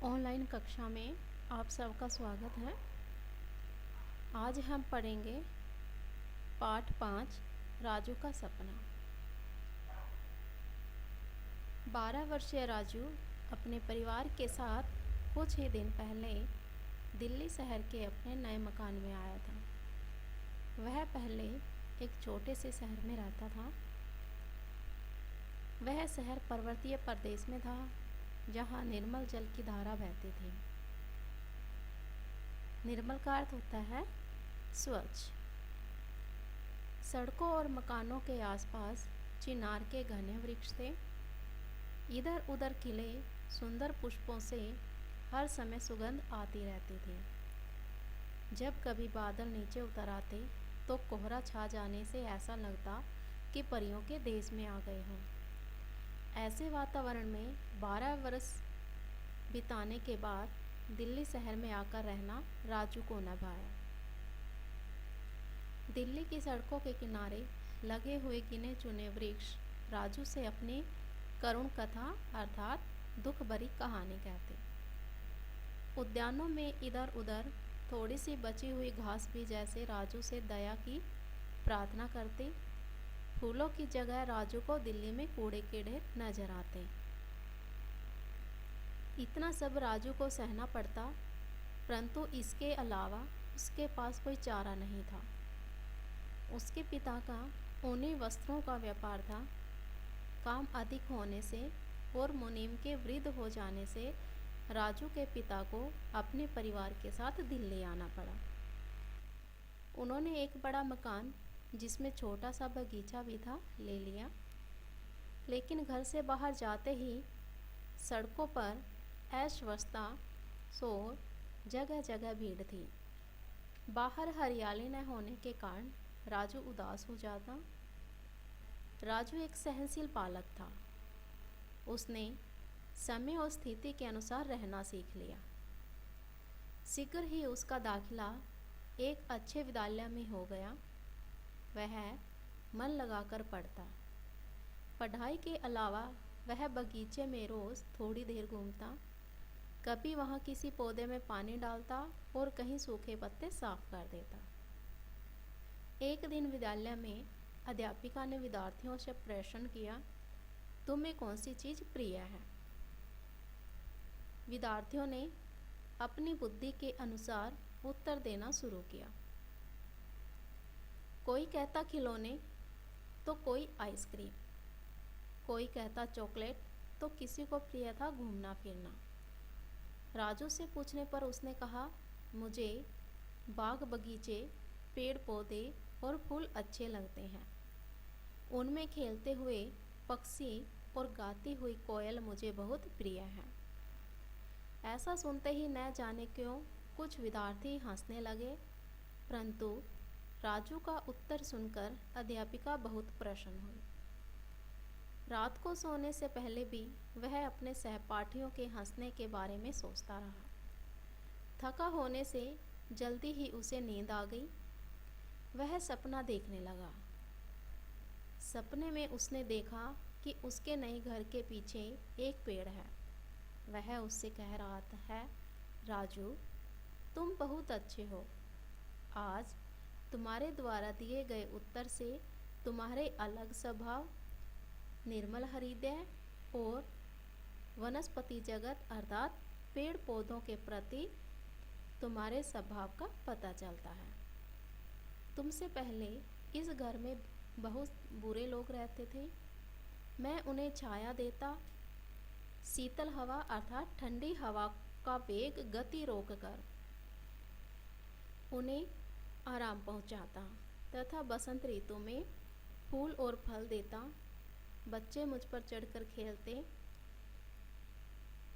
Online कक्षा में आप सबका स्वागत है। आज हम पढ़ेंगे पाठ 5 राजू का सपना। 12 वर्षीय राजू अपने परिवार के साथ कुछ ही दिन पहले दिल्ली शहर के अपने नए मकान में आया था। वह पहले एक छोटे से शहर में रहता था। वह शहर पर्वतीय प्रदेश में था, जहाँ निर्मल जल की धारा बहती थी। निर्मल का अर्थ होता है स्वच्छ। सड़कों और मकानों के आसपास चिनार के घने वृक्ष थे। इधर उधर खिले सुंदर पुष्पों से हर समय सुगंध आती रहती थी। जब कभी बादल नीचे उतर आते तो कोहरा छा जाने से ऐसा लगता कि परियों के देश में आ गए हों। ऐसे वातावरण में 12 वर्ष बिताने के बाद दिल्ली शहर में आकर रहना राजू को न भाया। दिल्ली की सड़कों के किनारे लगे हुए गिने चुने वृक्ष राजू से अपनी करुण कथा अर्थात दुख भरी कहानी कहते। उद्यानों में इधर उधर थोड़ी सी बची हुई घास भी जैसे राजू से दया की प्रार्थना करते। फूलों की जगह राजू को दिल्ली में कूड़े के ढेर नजर आते। इतना सब राजू को सहना पड़ता, परंतु इसके अलावा उसके पास कोई चारा नहीं था। उसके पिता का ऊनी वस्त्रों का व्यापार था। काम अधिक होने से और मुनीम के वृद्ध हो जाने से राजू के पिता को अपने परिवार के साथ दिल्ली आना पड़ा। उन्होंने एक बड़ा मकान, जिसमें छोटा सा बगीचा भी था, ले लिया। लेकिन घर से बाहर जाते ही सड़कों पर ऐशवस्था, शोर, जगह जगह भीड़ थी। बाहर हरियाली न होने के कारण राजू उदास हो जाता। राजू एक सहनशील बालक था। उसने समय और स्थिति के अनुसार रहना सीख लिया। शीघ्र ही उसका दाखिला एक अच्छे विद्यालय में हो गया। वह मन लगाकर पढ़ता। पढ़ाई के अलावा वह बगीचे में रोज़ थोड़ी देर घूमता। कभी वहाँ किसी पौधे में पानी डालता और कहीं सूखे पत्ते साफ कर देता। एक दिन विद्यालय में अध्यापिका ने विद्यार्थियों से प्रश्न किया, तुम्हें कौन सी चीज़ प्रिय है? विद्यार्थियों ने अपनी बुद्धि के अनुसार उत्तर देना शुरू किया। कोई कहता खिलौने तो कोई आइसक्रीम, कोई कहता चॉकलेट तो किसी को प्रिय था घूमना फिरना। राजू से पूछने पर उसने कहा, मुझे बाग बगीचे, पेड़ पौधे और फूल अच्छे लगते हैं। उनमें खेलते हुए पक्षी और गाती हुई कोयल मुझे बहुत प्रिय है। ऐसा सुनते ही न जाने क्यों कुछ विद्यार्थी हंसने लगे, परंतु राजू का उत्तर सुनकर अध्यापिका बहुत प्रसन्न हुई। रात को सोने से पहले भी वह अपने सहपाठियों के हंसने के बारे में सोचता रहा। थका होने से जल्दी ही उसे नींद आ गई। वह सपना देखने लगा। सपने में उसने देखा कि उसके नए घर के पीछे एक पेड़ है। वह उससे कह रहा है, राजू, तुम बहुत अच्छे हो। आज तुम्हारे द्वारा दिए गए उत्तर से तुम्हारे अलग स्वभाव, निर्मल हृदय और वनस्पति जगत अर्थात पेड़ पौधों के प्रति तुम्हारे स्वभाव का पता चलता है। तुमसे पहले इस घर में बहुत बुरे लोग रहते थे। मैं उन्हें छाया देता, शीतल हवा अर्थात ठंडी हवा का वेग गति रोककर उन्हें आराम पहुंचाता तथा बसंत ऋतु में फूल और फल देता। बच्चे मुझ पर चढ़कर खेलते,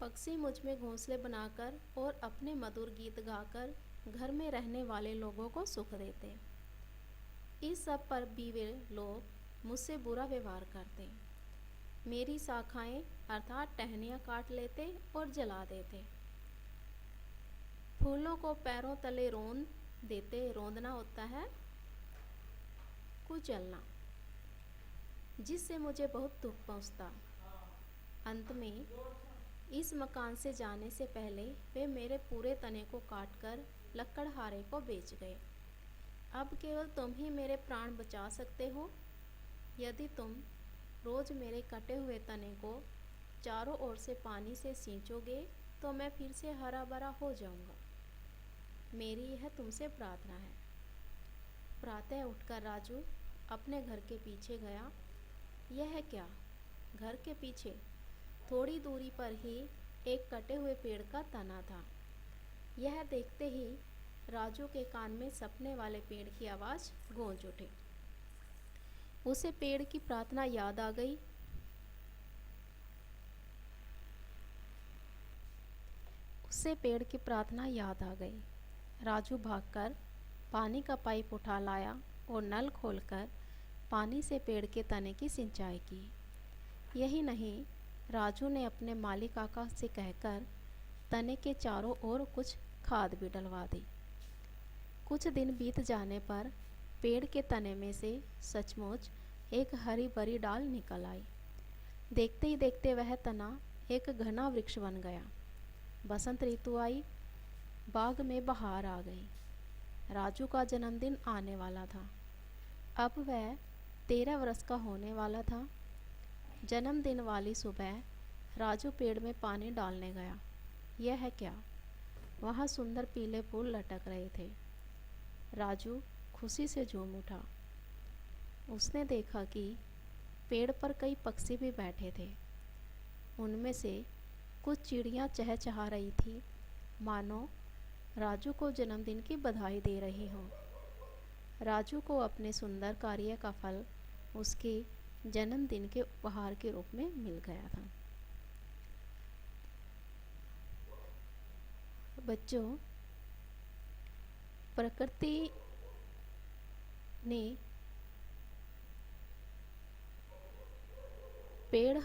पक्षी मुझ में घोंसले बनाकर और अपने मधुर गीत गाकर घर में रहने वाले लोगों को सुख देते। इस सब पर भी वे लोग मुझसे बुरा व्यवहार करते। मेरी शाखाएं अर्थात टहनियाँ काट लेते और जला देते। फूलों को पैरों तले रौंद देते। रौंदना होता है कुचलना, जिससे मुझे बहुत दुख पहुँचता। अंत में इस मकान से जाने से पहले वे मेरे पूरे तने को काटकर लकड़हारे को बेच गए। अब केवल तुम ही मेरे प्राण बचा सकते हो। यदि तुम रोज मेरे कटे हुए तने को चारों ओर से पानी से सींचोगे तो मैं फिर से हरा भरा हो जाऊंगा। मेरी यह तुमसे प्रार्थना है। प्रातः उठकर राजू अपने घर के पीछे गया। यह क्या, घर के पीछे थोड़ी दूरी पर ही एक कटे हुए पेड़ का तना था। यह देखते ही राजू के कान में सपने वाले पेड़ की आवाज़ गूंज उठी। उसे पेड़ की प्रार्थना याद आ गई। उसे पेड़ की प्रार्थना याद आ गई। राजू भागकर पानी का पाइप उठा लाया और नल खोलकर पानी से पेड़ के तने की सिंचाई की। यही नहीं, राजू ने अपने माली काका से कहकर तने के चारों ओर कुछ खाद भी डलवा दी। कुछ दिन बीत जाने पर पेड़ के तने में से सचमुच एक हरी भरी डाल निकल आई। देखते ही देखते वह तना एक घना वृक्ष बन गया। बसंत ऋतु आई, बाग में बहार आ गई। राजू का जन्मदिन आने वाला था। अब वह 13 वर्ष का होने वाला था। जन्मदिन वाली सुबह राजू पेड़ में पानी डालने गया। यह है क्या, वहाँ सुंदर पीले फूल लटक रहे थे। राजू खुशी से झूम उठा। उसने देखा कि पेड़ पर कई पक्षी भी बैठे थे। उनमें से कुछ चिड़ियाँ चहचहा रही थी, मानो राजू को जन्मदिन की बधाई दे रही हो। राजू को अपने सुंदर कार्य का फल उसके जन्मदिन के उपहार के रूप में मिल गया था। बच्चों, प्रकृति ने पेड़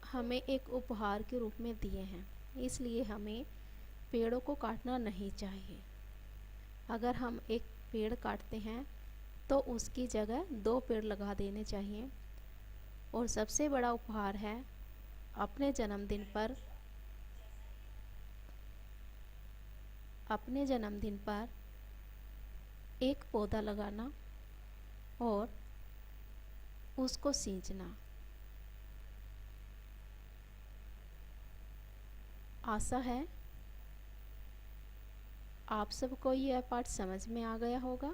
हमें एक उपहार के रूप में दिए हैं, इसलिए हमें पेड़ों को काटना नहीं चाहिए। अगर हम एक पेड़ काटते हैं तो उसकी जगह 2 पेड़ लगा देने चाहिए। और सबसे बड़ा उपहार है अपने जन्मदिन पर एक पौधा लगाना और उसको सींचना। आशा है आप सबको यह पाठ समझ में आ गया होगा।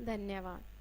धन्यवाद।